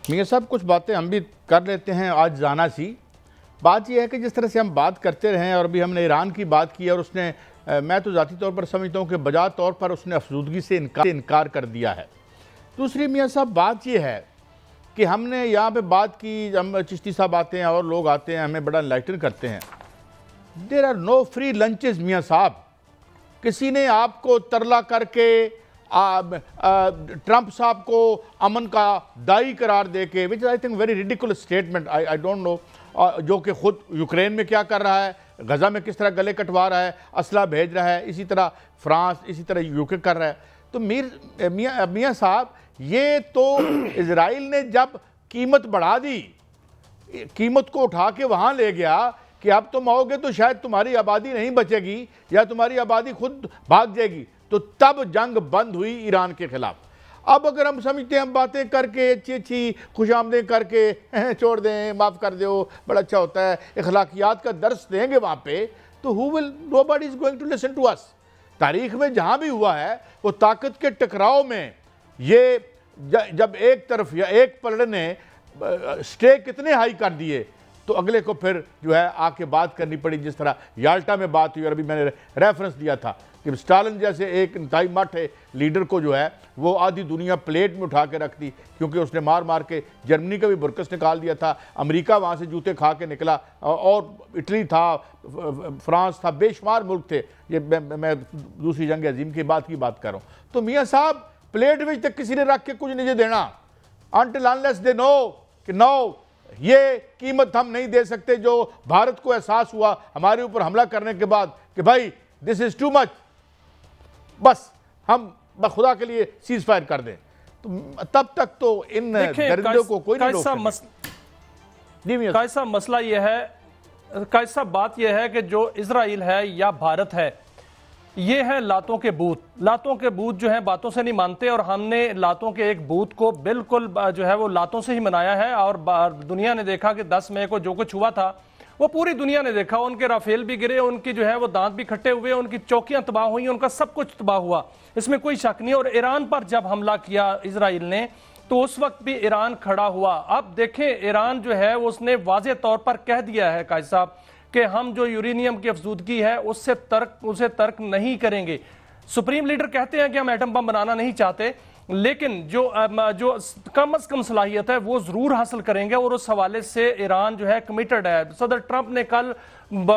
میاں صاحب کچھ باتیں ہم بھی کر لیتے ہیں آج جانا سی. بات یہ ہے کہ جس طرح سے ہم بات کرتے رہے ہیں اور ابھی ہم نے ایران کی بات کی اور اس نے میں تو ذاتی طور پر سمجھتا ہوں کہ بجا طور پر اس نے افزودگی سے انکار کر دیا ہے. دوسری میاں صاحب بات یہ ہے کہ ہم نے یہاں پہ بات کی، ہم چشتی صاحب آتے ہیں اور لوگ آتے ہیں ہمیں بڑا انلائٹن کرتے ہیں. There are no free lunches میاں صاحب. کسی نے آپ کو ترلا کر کے ٹرمپ صاحب کو امن کا دائی قرار دے کے which is I think very ridiculous statement. I don't know جو کہ خود یوکرین میں کیا کر رہا ہے، غزہ میں کس طرح گلے کٹوا رہا ہے، اسلحہ بھیج رہا ہے، اسی طرح فرانس، اسی طرح یوکے کر رہا ہے. تو میاں صاحب یہ تو اسرائیل نے جب قیمت بڑھا دی، قیمت کو اٹھا کے وہاں لے گیا کہ اب تم آؤ گے تو شاید تمہاری آبادی نہیں بچے گی یا تمہاری آبادی خود بھاگ جائے گی، تو تب جنگ بند ہوئی ایران کے خلاف. اب اگر ہم سمجھتے ہیں ہم باتیں کر کے اچھی خوش آمدیں کر کے چھوڑ دیں، معاف کر دو، بڑا اچھا ہوتا ہے، اخلاقیات کا درس دیں گے وہاں پہ، تو nobody is going to listen to us. تاریخ میں جہاں بھی ہوا ہے وہ طاقت کے ٹکراؤ میں یہ جب ایک طرف یا ایک پلڑ نے سٹیک کتنے ہائی کر دیے تو اگلے کو پھر جو ہے آ کے بات کرنی پڑی. جس طرح یالٹا میں بات ہوئی اور ابھی میں نے ریفرنس دیا تھا کہ سٹالن جیسے ایک انتہائی مٹھ لیڈر کو جو ہے وہ آدھی دنیا پلیٹ میں اٹھا کے رکھ دی کیونکہ اس نے مار مار کے جرمنی کا بھی برکس نکال دیا تھا، امریکہ وہاں سے جوتے کھا کے نکلا، اور اٹلی تھا، فرانس تھا، بے شمار ملک تھے. یہ میں دوسری جنگ عظیم کی بات کر رہا ہوں. تو میاں صاحب پلیٹ وچ تک کسی نے رکھ کے کچھ نہیں دینا until unless they know کہ no یہ قیمت ہم نہیں دے سکتے جو بھارت کو احساس ہوا ہمارے اوپر حملہ کرنے کے بعد کہ بھائی this is too much، بس ہم خدا کے لیے سیز فائر کر دیں. تو تب تک تو ان درندوں کو کوئی نہیں روک سکتا. کیسا مسئلہ یہ ہے، کیسا بات یہ ہے کہ جو اسرائیل ہے یا بھارت ہے یہ ہے لاتوں کے بوت. لاتوں کے بوت جو ہیں باتوں سے نہیں مانتے، اور ہم نے لاتوں کے ایک بوت کو بالکل جو ہے وہ لاتوں سے ہی منایا ہے. اور دنیا نے دیکھا کہ 10 مئی کو جو کچھ ہوا تھا وہ پوری دنیا نے دیکھا. ان کے رافیل بھی گرے، ان کی جو ہے وہ دانت بھی کھٹے ہوئے، ان کی چوکیاں تباہ ہوئیں، ان کا سب کچھ تباہ ہوا، اس میں کوئی شک نہیں. اور ایران پر جب حملہ کیا اسرائیل نے تو اس وقت بھی ایران کھڑا ہوا. اب دیکھیں ایران جو ہے اس نے واضح طور پر کہہ دیا ہے قائد صاحب کہ ہم جو یورینیم کی افزودگی ہے اسے ترک نہیں کریں گے. سپریم لیڈر کہتے ہیں کہ ہم ایٹم بم بنانا نہیں چاہتے، لیکن جو کم از کم صلاحیت ہے وہ ضرور حاصل کریں گے، اور اس حوالے سے ایران جو ہے کمیٹڈ ہے. صدر ٹرمپ نے کل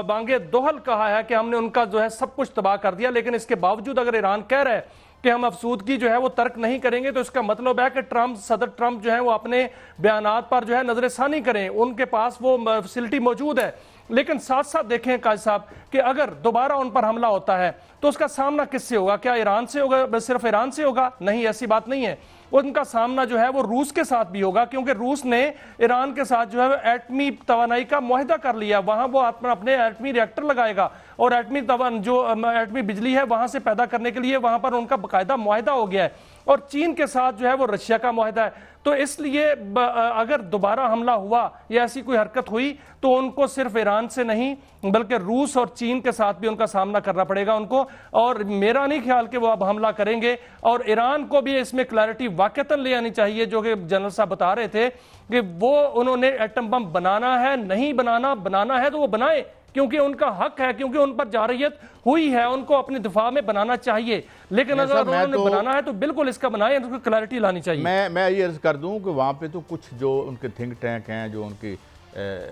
بانگے دوہل کہا ہے کہ ہم نے ان کا جو ہے سب کچھ تباہ کر دیا، لیکن اس کے باوجود اگر ایران کہہ رہا ہے کہ ہم افزودگی جو ہے وہ ترک نہیں کریں گے تو اس کا مطلب ہے کہ صدر ٹرمپ جو ہے وہ اپنے بیانات پر جو ہے نظر ثانی کریں. ان کے پاس وہ فیسلٹی موجود ہے. لیکن ساتھ ساتھ دیکھیں قائد صاحب کہ اگر دوبارہ ان پر حملہ ہوتا ہے تو اس کا سامنا کس سے ہوگا؟ کیا ایران سے ہوگا؟ صرف ایران سے ہوگا؟ نہیں، ایسی بات نہیں ہے. ان کا سامنا جو ہے وہ روس کے ساتھ بھی ہوگا، کیونکہ روس نے ایران کے ساتھ جو ہے ایٹمی توانائی کا معاہدہ کر لیا. وہاں وہ اپنے ایٹمی ریکٹر لگائے گا اور ایٹمی بجلی ہے وہاں سے پیدا کرنے کے لیے وہاں پر ان کا باقاعدہ معاہدہ ہو گیا ہے. اور چین کے ساتھ جو ہے وہ رشیا کا معاہدہ ہے. تو اس لیے اگر دوبارہ حملہ ہوا یا ایسی کوئی حرکت ہوئی تو ان کو صرف ایران سے نہیں بلکہ روس اور چین کے ساتھ بھی ان کا سامنا کرنا پڑے گا ان کو. اور میرا نہیں خیال کہ وہ اب حملہ کریں گے. اور ایران کو بھی اس میں کلیئرٹی واقعتاً لے آنی چاہیے، جو کہ جنرل صاحب بتا رہے تھے کہ وہ انہوں نے ایٹم بم بنانا ہے، نہیں بنانا ہے تو وہ بنائے، کیونکہ ان کا حق ہے، کیونکہ ان پر جارحیت ہوئی ہے، ان کو اپنی دفاع میں بنانا چاہیے. لیکن اگر انہوں نے بنانا ہے تو بالکل اس کا بنائے، ان کو کلیئرٹی لانی چاہیے. میں یہ عرض کر دوں کہ وہاں پہ تو کچھ جو ان کے تھنک ٹینک ہیں، جو ان کی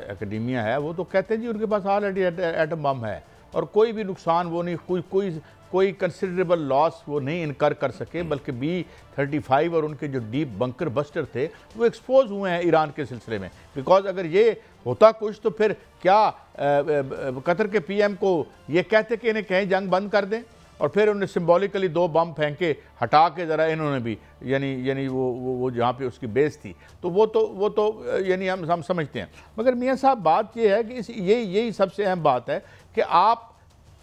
اکیڈیمیا ہے، وہ تو کہتے ہیں جی ان کے پاس آلریڈی ایٹم بم ہے اور کوئی بھی نقصان وہ نہیں، کوئی کنسیڈریبل لاس وہ نہیں انکر کر سکے، بلکہ B-35 اور ان کے جو ڈیپ بنکر بسٹر تھے وہ ایکسپوز ہوئے ہیں ایران کے سلسلے میں. بیکاز اگر یہ ہوتا کچھ تو پھر کیا قطر کے پی ایم کو یہ کہتے کہ انہیں کہیں جنگ بند کر دیں، اور پھر انہیں سمبولیکلی 2 بم پھینکے ہٹا کے ذرا انہوں نے بھی یعنی وہ جہاں پہ اس کی بیس تھی تو وہ تو یعنی ہم سمجھتے ہیں. مگر میاں صاحب بات یہ ہے کہ یہی سب سے اہم بات ہے کہ آپ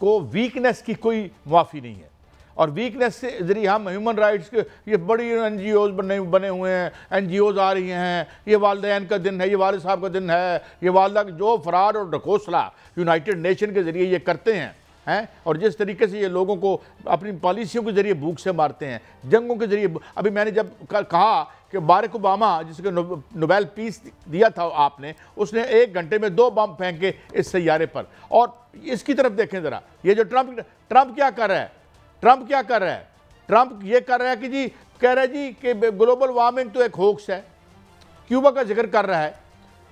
کو ویکنس کی کوئی معافی نہیں ہے. اور ویکنس سے ذریعے ہم ہیومن رائٹس کے یہ بڑی NGOs بنے ہوئے ہیں، NGOs آ رہی ہیں، یہ والدین کا دن ہے، یہ والد صاحب کا دن ہے، یہ والدہ جو فرار اور ڈھکوسلا یونائٹڈ نیشن کے ذریعے یہ کرتے ہیں. ہیں اور جس طریقے سے یہ لوگوں کو اپنی پالیسیوں کے ذریعے بھوک سے مارتے ہیں، جنگوں کے ذریعے. ابھی میں نے جب کہا کہ باراک اوباما جس کو نوبیل پیس دیا تھا آپ نے، اس نے 1 گھنٹے میں 2 بم پھینکے اس سیارے پر. اور اس کی طرف دیکھیں ذرا، یہ جو ٹرمپ کیا کر رہا ہے، ٹرمپ یہ کر رہا ہے کہ جی کہہ رہا ہے جی کہ گلوبل وارمنگ تو ایک ہوکس ہے. کیوبا کا ذکر کر رہا ہے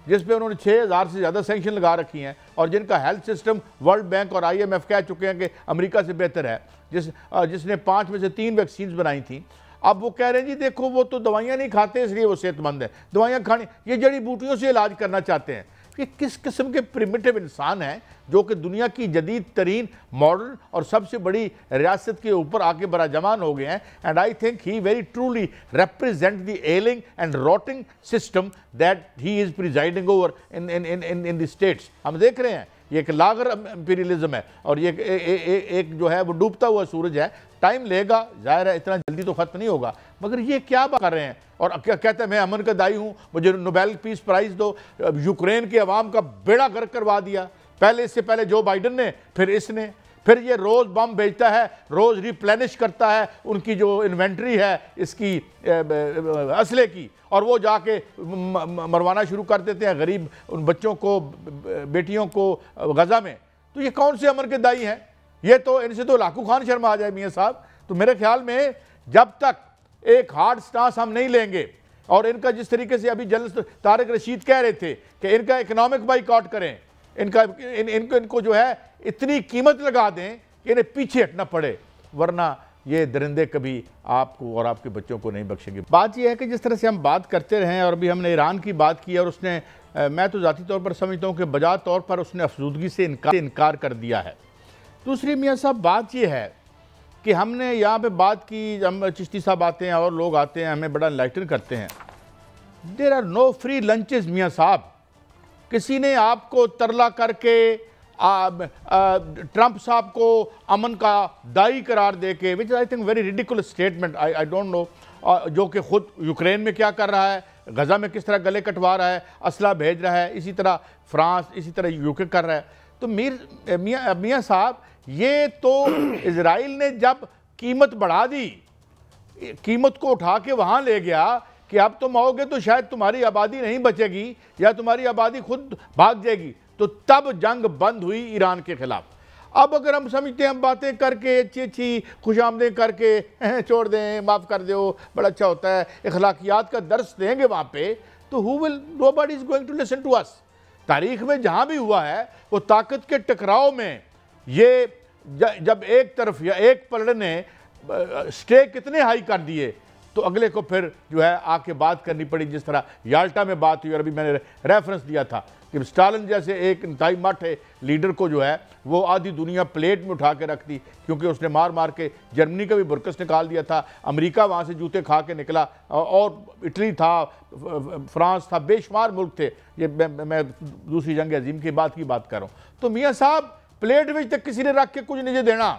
جس پہ انہوں نے 6000 سے زیادہ سینکشن لگا رکھی ہیں اور جن کا ہیلتھ سسٹم ورلڈ بینک اور IMF کہہ چکے ہیں کہ امریکہ سے بہتر ہے، جس نے 5 میں سے 3 ویکسینز بنائی تھیں. اب وہ کہہ رہے ہیں جی دیکھو وہ تو دوائیاں نہیں کھاتے اس لیے وہ صحت مند ہیں، دوائیاں کھانی، یہ جڑی بوٹیوں سے علاج کرنا چاہتے ہیں. یہ کس قسم کے پریمیٹیو انسان ہیں جو کہ دنیا کی جدید ترین ماڈرن اور سب سے بڑی ریاست کے اوپر آ کے براجمان ہو گئے ہیں. And I think he very truly represent the ailing and rotting system that he is presiding over in the states. ہم دیکھ رہے ہیں یہ ایک لاغر امپیریلزم ہے اور یہ ایک جو ہے وہ ڈوبتا ہوا سورج ہے. ٹائم لے گا، ظاہر ہے اتنا جلدی تو ختم نہیں ہوگا، مگر یہ کیا بات کر رہے ہیں اور کیا کہتے ہیں میں امن کا دائی ہوں، مجھے نوبیل پیس پرائز دو. یوکرین کے عوام کا بیڑا غرق کروا دیا، پہلے اس سے پہلے جو بائیڈن نے، پھر اس نے، پھر یہ روز بم بھیجتا ہے، روز ریپلینش کرتا ہے ان کی جو انوینٹری ہے اس کی اسلحے کی، اور وہ جا کے مروانا شروع کر دیتے ہیں غریب ان بچوں کو، بیٹیوں کو غزہ میں. تو یہ کون سے امن کے دائی ہیں؟ یہ تو ان سے تو لاکھوں خان شرم آ جائے میاں صاحب. تو میرے خیال میں جب تک ایک ہارڈ سٹانس ہم نہیں لیں گے اور ان کا جس طریقے سے ابھی جنرل طارق رشید کہہ رہے تھے کہ ان کا اکنامک بائیکاٹ کریں، ان کو جو ہے اتنی قیمت لگا دیں کہ انہیں پیچھے ہٹنا پڑے، ورنہ یہ درندے کبھی آپ کو اور آپ کے بچوں کو نہیں بخشیں گے. بات یہ ہے کہ جس طرح سے ہم بات کرتے رہے اور ابھی ہم نے ایران کی بات کی اور اس نے، میں تو ذاتی طور پر سمجھتا ہوں کہ بجا طور پر اس نے افزودگی سے انکار کر دیا ہے. دوسری میاں صاحب بات یہ ہے کہ ہم نے یہاں پہ بات کی، ہم چشتی صاحب آتے ہیں اور لوگ آتے ہیں ہمیں بڑا انلائٹن کرتے ہیں. There are no free lunches میاں صاحب. کسی نے آپ کو ترلا کر کے ٹرمپ صاحب کو امن کا دائی قرار دے کے، وچ I think very ridiculous statement, I don't know, جو کہ خود یوکرین میں کیا کر رہا ہے، غزہ میں کس طرح گلے کٹوا رہا ہے، اسلحہ بھیج رہا ہے، اسی طرح فرانس، اسی طرح UK کر رہا ہے. تو میاں صاحب یہ تو اسرائیل نے جب قیمت بڑھا دی، قیمت کو اٹھا کے وہاں لے گیا کہ اب تم آؤ گے تو شاید تمہاری آبادی نہیں بچے گی یا تمہاری آبادی خود بھاگ جائے گی، تو تب جنگ بند ہوئی ایران کے خلاف. اب اگر ہم سمجھتے ہیں ہم باتیں کر کے اچھی خوش آمدیں کر کے چھوڑ دیں، معاف کر دو، بڑا اچھا ہوتا ہے، اخلاقیات کا درس دیں گے وہاں پہ، تو nobody is going to listen to us. تاریخ میں جہاں بھی ہوا ہے وہ طاقت کے ٹکراؤ میں یہ جب ایک طرف یا ایک پلڑ نے سٹیک کتنے ہائی کر دیے تو اگلے کو پھر جو ہے آ کے بات کرنی پڑی. جس طرح یالٹا میں بات ہوئی اور ابھی میں نے ریفرنس دیا تھا کہ سٹالن جیسے ایک انتہائی مٹھ لیڈر کو جو ہے وہ آدھی دنیا پلیٹ میں اٹھا کے رکھ دی کیونکہ اس نے مار مار کے جرمنی کا بھی برکس نکال دیا تھا، امریکہ وہاں سے جوتے کھا کے نکلا، اور اٹلی تھا، فرانس تھا، بے شمار ملک تھے. یہ میں دوسری جنگ عظیم کی بات کر رہا ہوں. تو میاں صاحب پلیٹ وچ تک کسی نے رکھ کے کچھ نہیں دینا.